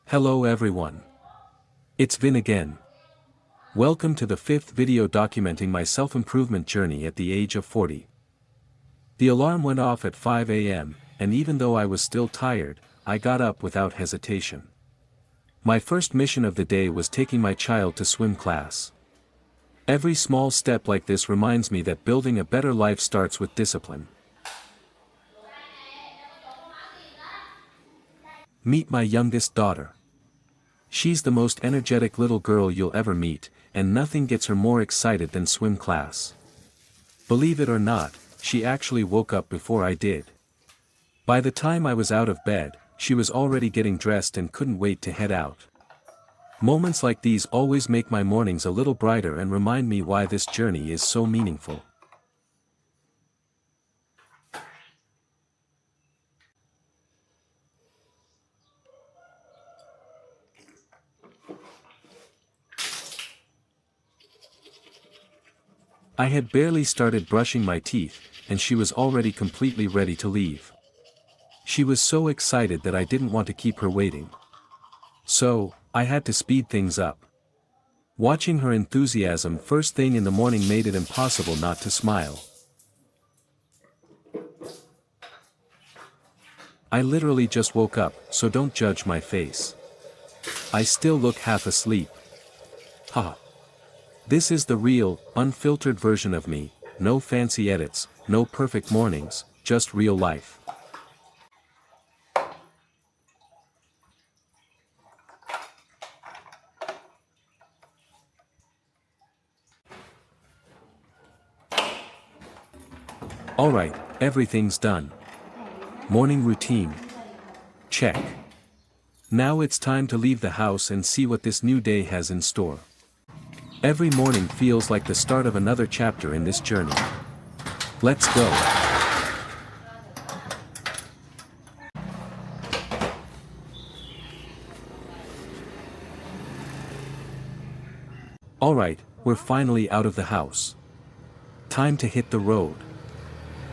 Hello everyone. It's Vin again. Welcome to the 5th video documenting my self-improvement journey at the age of 40. The alarm went off at 5 a.m., and even though I was still tired, I got up without hesitation. My first mission of the day was taking my child to swim class. Every small step like this reminds me that building a better life starts with discipline. Meet my youngest daughter. She's the most energetic little girl you'll ever meet, and nothing gets her more excited than swim class. Believe it or not, she actually woke up before I did. By the time I was out of bed, she was already getting dressed and couldn't wait to head out. Moments like these always make my mornings a little brighter and remind me why this journey is so meaningful. I had barely started brushing my teeth, and she was already completely ready to leave. She was so excited that I didn't want to keep her waiting. So, I had to speed things up. Watching her enthusiasm first thing in the morning made it impossible not to smile. I literally just woke up, so don't judge my face. I still look half asleep. Haha. This is the real, unfiltered version of me, no fancy edits, no perfect mornings, just real life. Alright, everything's done. Morning routine. Check. Now it's time to leave the house and see what this new day has in store. Every morning feels like the start of another chapter in this journey. Let's go. Alright, we're finally out of the house. Time to hit the road.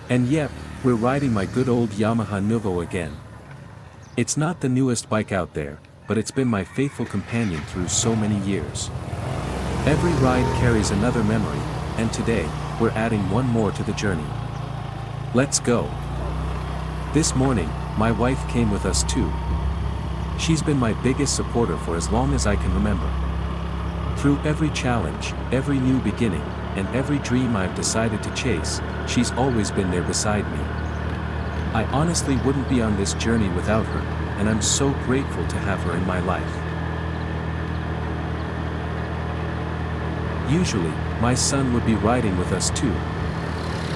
And yep, we're riding my good old Yamaha Nuvo again. It's not the newest bike out there, but it's been my faithful companion through so many years. Every ride carries another memory, and today, we're adding one more to the journey. Let's go. This morning, my wife came with us too. She's been my biggest supporter for as long as I can remember. Through every challenge, every new beginning, and every dream I've decided to chase, she's always been there beside me. I honestly wouldn't be on this journey without her, and I'm so grateful to have her in my life. Usually, my son would be riding with us too.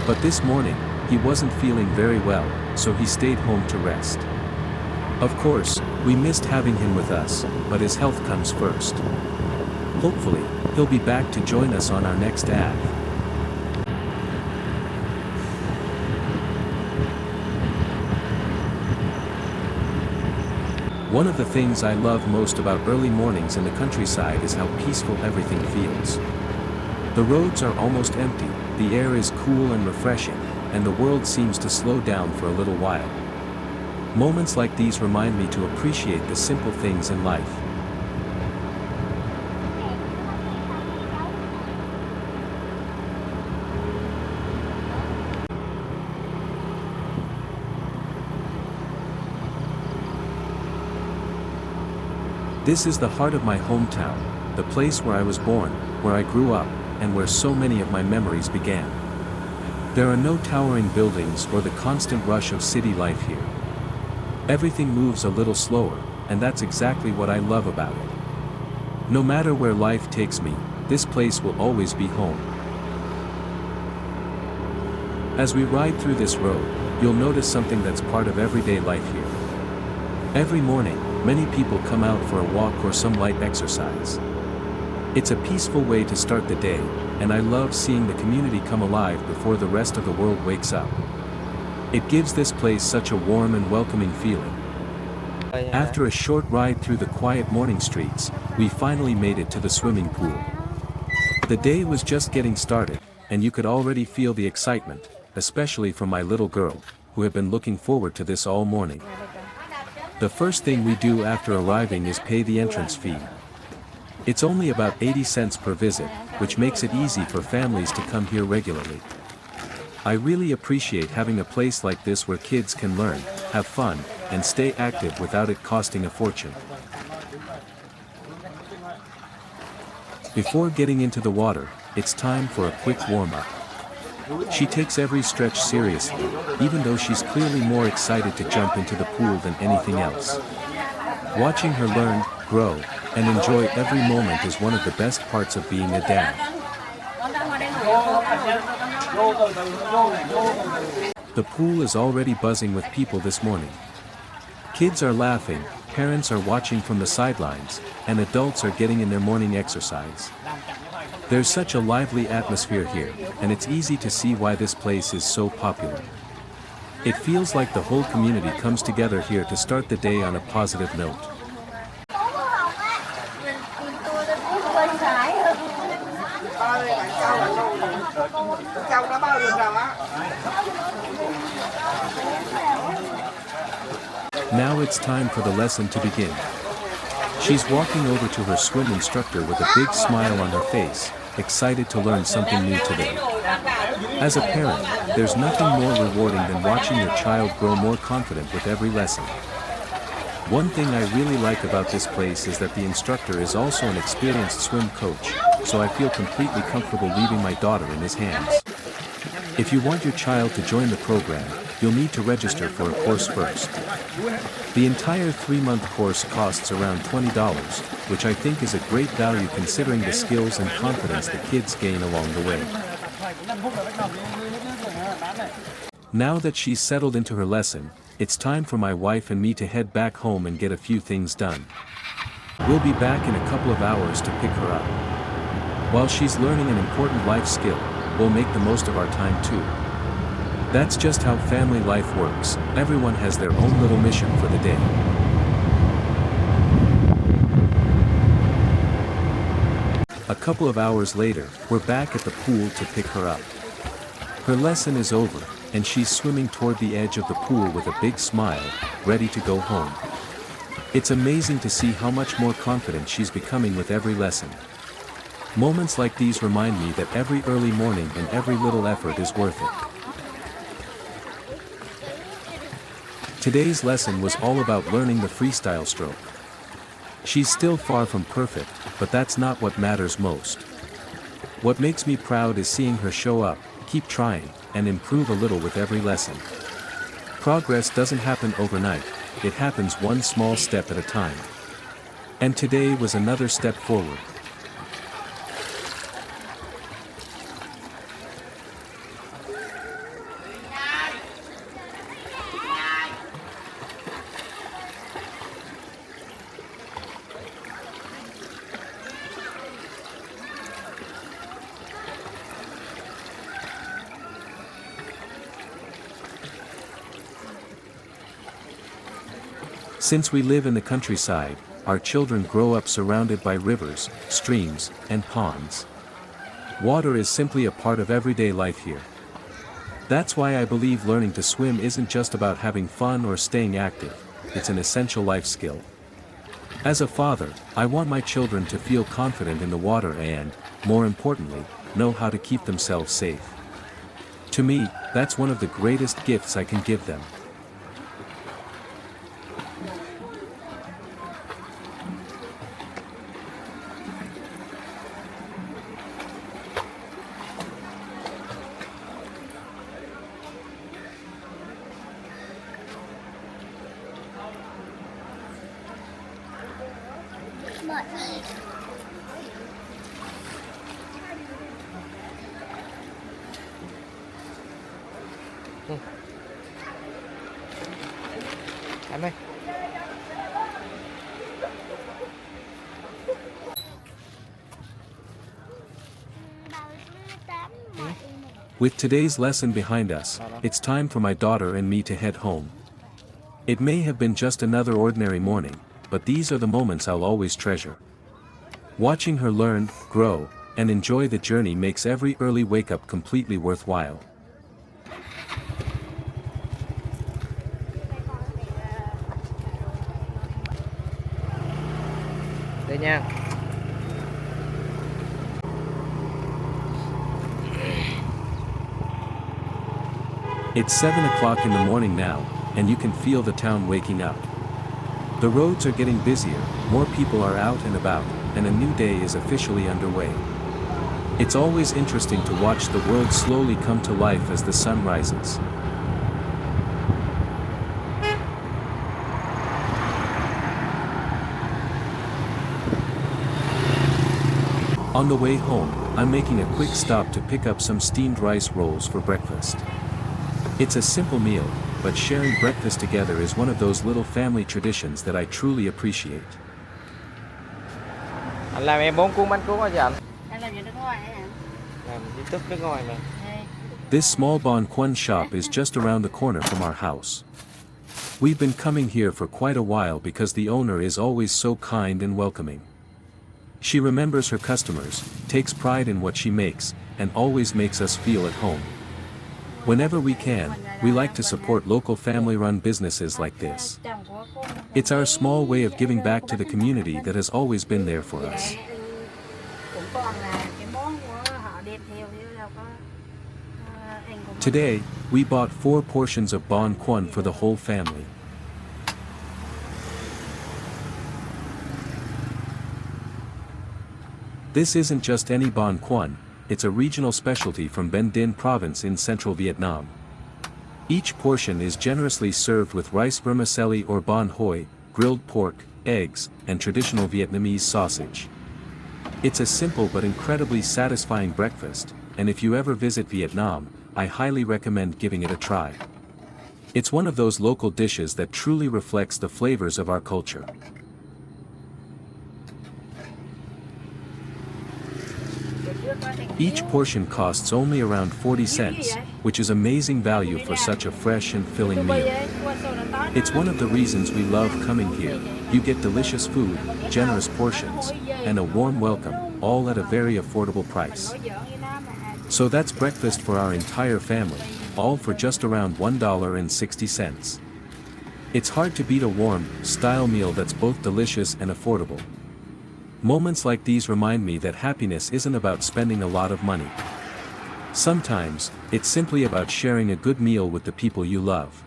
But this morning, he wasn't feeling very well, so he stayed home to rest. Of course, we missed having him with us, but his health comes first. Hopefully, he'll be back to join us on our next ad. One of the things I love most about early mornings in the countryside is how peaceful everything feels. The roads are almost empty, the air is cool and refreshing, and the world seems to slow down for a little while. Moments like these remind me to appreciate the simple things in life. This is the heart of my hometown, the place where I was born, where I grew up, and where so many of my memories began. There are no towering buildings or the constant rush of city life here. Everything moves a little slower, and that's exactly what I love about it. No matter where life takes me, this place will always be home. As we ride through this road, you'll notice something that's part of everyday life here. Every morning, many people come out for a walk or some light exercise. It's a peaceful way to start the day, and I love seeing the community come alive before the rest of the world wakes up. It gives this place such a warm and welcoming feeling. After a short ride through the quiet morning streets, we finally made it to the swimming pool. The day was just getting started, and you could already feel the excitement, especially from my little girl, who had been looking forward to this all morning. The first thing we do after arriving is pay the entrance fee. It's only about 80 cents per visit, which makes it easy for families to come here regularly. I really appreciate having a place like this where kids can learn, have fun, and stay active without it costing a fortune. Before getting into the water, it's time for a quick warm-up. She takes every stretch seriously, even though she's clearly more excited to jump into the pool than anything else. Watching her learn, grow, and enjoy every moment is one of the best parts of being a dad. The pool is already buzzing with people this morning. Kids are laughing, parents are watching from the sidelines, and adults are getting in their morning exercise. There's such a lively atmosphere here, and it's easy to see why this place is so popular. It feels like the whole community comes together here to start the day on a positive note. Now it's time for the lesson to begin. She's walking over to her swim instructor with a big smile on her face, excited to learn something new today. As a parent, there's nothing more rewarding than watching your child grow more confident with every lesson. One thing I really like about this place is that the instructor is also an experienced swim coach, so I feel completely comfortable leaving my daughter in his hands. If you want your child to join the program, you'll need to register for a course first. The entire 3-month course costs around $20, which I think is a great value considering the skills and confidence the kids gain along the way. Now that she's settled into her lesson, it's time for my wife and me to head back home and get a few things done. We'll be back in a couple of hours to pick her up. While she's learning an important life skill, we'll make the most of our time too. That's just how family life works, everyone has their own little mission for the day. A couple of hours later, we're back at the pool to pick her up. Her lesson is over, and she's swimming toward the edge of the pool with a big smile, ready to go home. It's amazing to see how much more confident she's becoming with every lesson. Moments like these remind me that every early morning and every little effort is worth it. Today's lesson was all about learning the freestyle stroke. She's still far from perfect, but that's not what matters most. What makes me proud is seeing her show up, keep trying, and improve a little with every lesson. Progress doesn't happen overnight, it happens one small step at a time. And today was another step forward. Since we live in the countryside, our children grow up surrounded by rivers, streams, and ponds. Water is simply a part of everyday life here. That's why I believe learning to swim isn't just about having fun or staying active, it's an essential life skill. As a father, I want my children to feel confident in the water and, more importantly, know how to keep themselves safe. To me, that's one of the greatest gifts I can give them. Em ơi. With today's lesson behind us, it's time for my daughter and me to head home. It may have been just another ordinary morning, but these are the moments I'll always treasure. Watching her learn, grow, and enjoy the journey makes every early wake-up completely worthwhile. Đây nha. It's 7 o'clock in the morning now, and you can feel the town waking up. The roads are getting busier, more people are out and about, and a new day is officially underway. It's always interesting to watch the world slowly come to life as the sun rises. On the way home, I'm making a quick stop to pick up some steamed rice rolls for breakfast. It's a simple meal, but sharing breakfast together is one of those little family traditions that I truly appreciate. Anh làm em 4 cuốn bánh cuốn hả anh? Anh làm gì nước ngoài hả? Làm YouTube nước ngoài mà. This small Bon Quan shop is just around the corner from our house. We've been coming here for quite a while because the owner is always so kind and welcoming. She remembers her customers, takes pride in what she makes, and always makes us feel at home. Whenever we can, we like to support local family-run businesses like this. It's our small way of giving back to the community that has always been there for us. Today, we bought 4 portions of Bon Quan for the whole family. This isn't just any Bon Quan, it's a regional specialty from Ben Dinh province in central Vietnam. Each portion is generously served with rice vermicelli or bon hoi, grilled pork, eggs, and traditional Vietnamese sausage. It's a simple but incredibly satisfying breakfast, and if you ever visit Vietnam, I highly recommend giving it a try. It's one of those local dishes that truly reflects the flavors of our culture. Each portion costs only around 40 cents, which is amazing value for such a fresh and filling meal. It's one of the reasons we love coming here. You get delicious food, generous portions, and a warm welcome, all at a very affordable price. So that's breakfast for our entire family, all for just around $1.60. It's hard to beat a warm, style meal that's both delicious and affordable. Moments like these remind me that happiness isn't about spending a lot of money. Sometimes, it's simply about sharing a good meal with the people you love.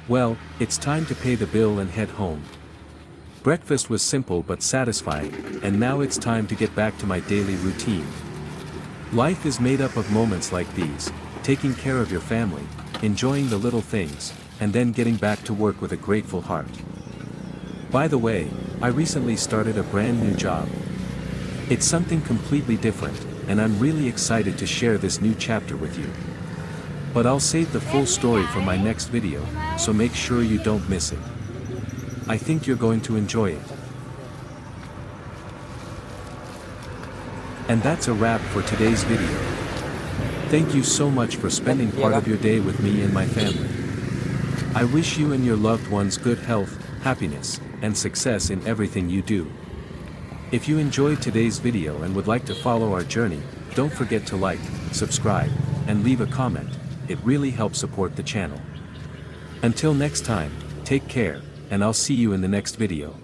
Well, it's time to pay the bill and head home. Breakfast was simple but satisfying, and now it's time to get back to my daily routine. Life is made up of moments like these, taking care of your family, enjoying the little things, and then getting back to work with a grateful heart. By the way, I recently started a brand new job. It's something completely different, and I'm really excited to share this new chapter with you. But I'll save the full story for my next video, so make sure you don't miss it. I think you're going to enjoy it. And that's a wrap for today's video. Thank you so much for spending part of your day with me and my family. I wish you and your loved ones good health, happiness, and success in everything you do. If you enjoyed today's video and would like to follow our journey, don't forget to like, subscribe, and leave a comment. It really helps support the channel. Until next time, take care, and I'll see you in the next video.